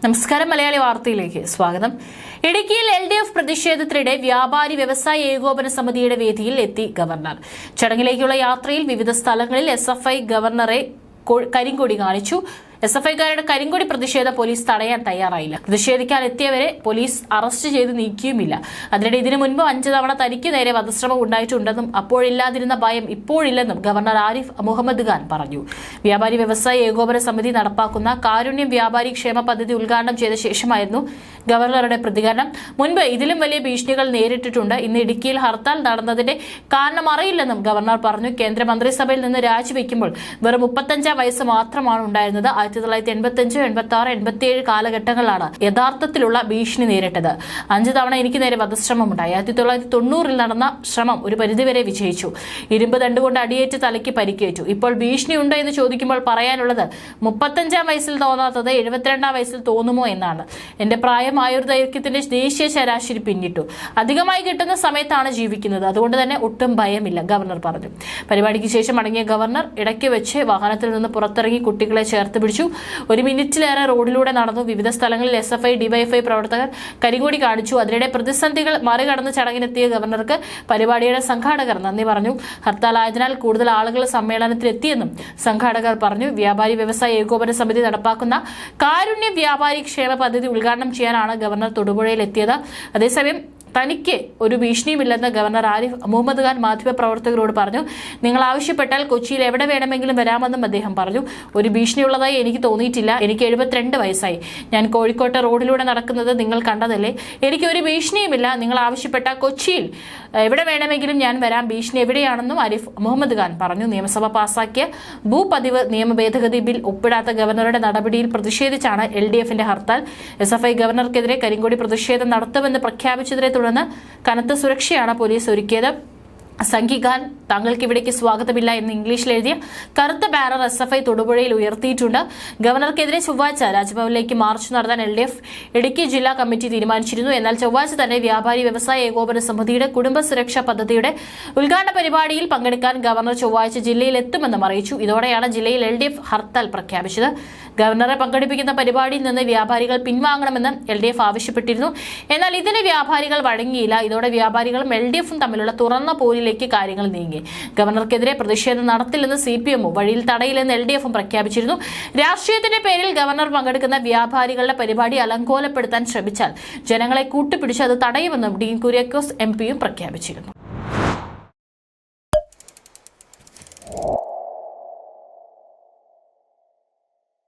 നമസ്കാരം. മലയാളി വാർത്തയിലേക്ക് സ്വാഗതം. ഇടുക്കിയിൽ LDF പ്രതിഷേധത്തിനിടെ വ്യാപാരി വ്യവസായ ഏകോപന സമിതിയുടെ വേദിയിൽ എത്തി ഗവർണർ. ചടങ്ങിലേക്കുള്ള യാത്രയിൽ വിവിധ സ്ഥലങ്ങളിൽ SFI ഗവർണറെ കരിങ്കൊടി കാണിച്ചു. SFIക്കാരുടെ കരിങ്കൊടി പ്രതിഷേധം പോലീസ് തടയാൻ തയ്യാറായില്ല. പ്രതിഷേധിക്കാൻ എത്തിയവരെ പോലീസ് അറസ്റ്റ് ചെയ്ത് നീക്കിയുമില്ല. അതിനിടെ ഇതിനു മുൻപ് 5 തവണ തനിക്ക് നേരെ വധശ്രമം ഉണ്ടായിട്ടുണ്ടെന്നും അപ്പോഴില്ലാതിരുന്ന ഭയം ഇപ്പോഴില്ലെന്നും ഗവർണർ ആരിഫ് മുഹമ്മദ് ഖാൻ പറഞ്ഞു. വ്യാപാരി വ്യവസായ ഏകോപന സമിതി നടപ്പാക്കുന്ന കാരുണ്യം വ്യാപാരി ക്ഷേമ പദ്ധതി ഉദ്ഘാടനം ചെയ്ത ശേഷമായിരുന്നു ഗവർണറുടെ പ്രതികരണം. മുൻപ് ഇതിലും വലിയ ഭീഷണികൾ നേരിട്ടിട്ടുണ്ട്. ഇന്ന് ഇടുക്കിയിൽ ഹർത്താൽ നടന്നതിന്റെ കാരണം അറിയില്ലെന്നും ഗവർണർ പറഞ്ഞു. കേന്ദ്രമന്ത്രിസഭയിൽ നിന്ന് രാജിവെക്കുമ്പോൾ വെറും 35 വയസ്സ് മാത്രമാണ് ഉണ്ടായിരുന്നത്. 1985, 86, 87 കാലഘട്ടങ്ങളിലാണ് യഥാർത്ഥത്തിലുള്ള ഭീഷണി നേരിട്ടത്. 5 തവണ എനിക്ക് നേരെ വധശ്രമമുണ്ടായി. 1990 നടന്ന ശ്രമം ഒരു പരിധിവരെ വിജയിച്ചു. ഇരുമ്പ് തണ്ടുകൊണ്ട് അടിയേറ്റ് തലയ്ക്ക് പരിക്കേറ്റു. ഇപ്പോൾ ഭീഷണിയുണ്ടോ എന്ന് ചോദിക്കുമ്പോൾ പറയാനുള്ളത് 35 വയസ്സിൽ തോന്നാത്തത് 72 വയസ്സിൽ തോന്നുമോ എന്നാണ്. എന്റെ പ്രായം ആയുർദൈർഘ്യത്തിന്റെ ദേശീയ ശരാശരി പിന്നിട്ടു. അധികമായി കിട്ടുന്ന സമയത്താണ് ജീവിക്കുന്നത്. അതുകൊണ്ട് തന്നെ ഒട്ടും ഭയമില്ല, ഗവർണർ പറഞ്ഞു. പരിപാടിക്ക് ശേഷം മടങ്ങിയ ഗവർണർ ഇടയ്ക്ക് വെച്ച് വാഹനത്തിൽ നിന്ന് പുറത്തിറങ്ങി കുട്ടികളെ ചേർത്ത് പിടിച്ചു. 1 മിനിറ്റിലേറെ റോഡിലൂടെ നടന്നു. വിവിധ സ്ഥലങ്ങളിൽ SFI, DYFI പ്രവർത്തകർ കരിങ്കൊടി കാണിച്ചു. അതിനിടെ പ്രതിസന്ധികൾ മറികടന്ന് ചടങ്ങിനെത്തിയ ഗവർണർക്ക് പരിപാടിയുടെ സംഘാടകർ നന്ദി പറഞ്ഞു. ഹർത്താലായതിനാൽ കൂടുതൽ ആളുകൾ സമ്മേളനത്തിലെത്തിയെന്നും സംഘാടകർ പറഞ്ഞു. വ്യാപാരി വ്യവസായ ഏകോപന സമിതി നടപ്പാക്കുന്ന കാരുണ്യ വ്യാപാരി ക്ഷേമ പദ്ധതി ഉദ്ഘാടനം ചെയ്യാനാണ് ഗവർണർ തൊടുപുഴയിൽ എത്തിയത്. അതേസമയം തനിക്ക് ഒരു ഭീഷണിയുമില്ലെന്ന് ഗവർണർ ആരിഫ് മുഹമ്മദ് ഖാൻ മാധ്യമപ്രവർത്തകരോട് പറഞ്ഞു. നിങ്ങൾ ആവശ്യപ്പെട്ടാൽ കൊച്ചിയിൽ എവിടെ വേണമെങ്കിലും വരാമെന്നും അദ്ദേഹം പറഞ്ഞു. ഒരു ഭീഷണിയുള്ളതായി എനിക്ക് തോന്നിയിട്ടില്ല. എനിക്ക് 72 വയസ്സായി. ഞാൻ കോഴിക്കോട്ടെ റോഡിലൂടെ നടക്കുന്നത് നിങ്ങൾ കണ്ടതല്ലേ. എനിക്ക് ഒരു ഭീഷണിയുമില്ല. നിങ്ങൾ ആവശ്യപ്പെട്ടാൽ കൊച്ചിയിൽ എവിടെ വേണമെങ്കിലും ഞാൻ വരാം. ഭീഷണി എവിടെയാണെന്നും ആരിഫ് മുഹമ്മദ് ഖാൻ പറഞ്ഞു. നിയമസഭ പാസാക്കിയ ഭൂപതിവ് നിയമ ഭേദഗതി ബിൽ ഒപ്പിടാത്ത ഗവർണറുടെ നടപടിയിൽ പ്രതിഷേധിച്ചാണ് LDFന്റെ ഹർത്താൽ. SFI ഗവർണർക്കെതിരെ കരിങ്കൊടി പ്രതിഷേധം നടത്തുമെന്ന് പ്രഖ്യാപിച്ചതിനെ തുടർന്ന് കനത്ത സുരക്ഷയാണ് പോലീസ് ഒരുക്കിയത്. സംഘിഖാൻ താങ്കൾക്ക് ഇവിടേക്ക് സ്വാഗതമില്ല എന്ന് ഇംഗ്ലീഷിൽ എഴുതിയ കറുത്ത ബാനർ SFI തൊടുപുഴയിൽ ഉയർത്തിയിട്ടുണ്ട്. ഗവർണർക്കെതിരെ ചൊവ്വാഴ്ച രാജ്ഭവനിലേക്ക് മാർച്ച് നടത്താൻ LDF ഇടുക്കി ജില്ലാ കമ്മിറ്റി തീരുമാനിച്ചിരുന്നു. എന്നാൽ ചൊവ്വാഴ്ച തന്നെ വ്യാപാരി വ്യവസായ ഏകോപന സമിതിയുടെ കുടുംബ സുരക്ഷാ പദ്ധതിയുടെ ഉദ്ഘാടന പരിപാടിയിൽ പങ്കെടുക്കാൻ ഗവർണർ ചൊവ്വാഴ്ച ജില്ലയിൽ എത്തുമെന്നും അറിയിച്ചു. ഇതോടെയാണ് ജില്ലയിൽ LDF ഹർത്താൽ പ്രഖ്യാപിച്ചത്. ഗവർണറെ പങ്കെടുപ്പിക്കുന്ന പരിപാടിയിൽ നിന്ന് വ്യാപാരികൾ പിൻവാങ്ങണമെന്ന് LDF ആവശ്യപ്പെട്ടിരുന്നു. എന്നാൽ ഇതിന് വ്യാപാരികൾ വഴങ്ങിയില്ല. ഇതോടെ വ്യാപാരികളും LDFും തമ്മിലുള്ള തുറന്ന പോരിലേക്ക് കാര്യങ്ങൾ നീങ്ങി. ഗവർണർക്കെതിരെ പ്രതിഷേധം നടത്തില്ലെന്ന് CPM വഴിയിൽ തടയില്ലെന്ന് LDFും പ്രഖ്യാപിച്ചിരുന്നു. രാഷ്ട്രീയത്തിന്റെ പേരിൽ ഗവർണർ പങ്കെടുക്കുന്ന വ്യാപാരികളുടെ പരിപാടി അലങ്കോലപ്പെടുത്താൻ ശ്രമിച്ചാൽ ജനങ്ങളെ കൂട്ടുപിടിച്ച് അത് തടയുമെന്നും ഡീൻ കുര്യാക്കോസ് MP പ്രഖ്യാപിച്ചിരുന്നു.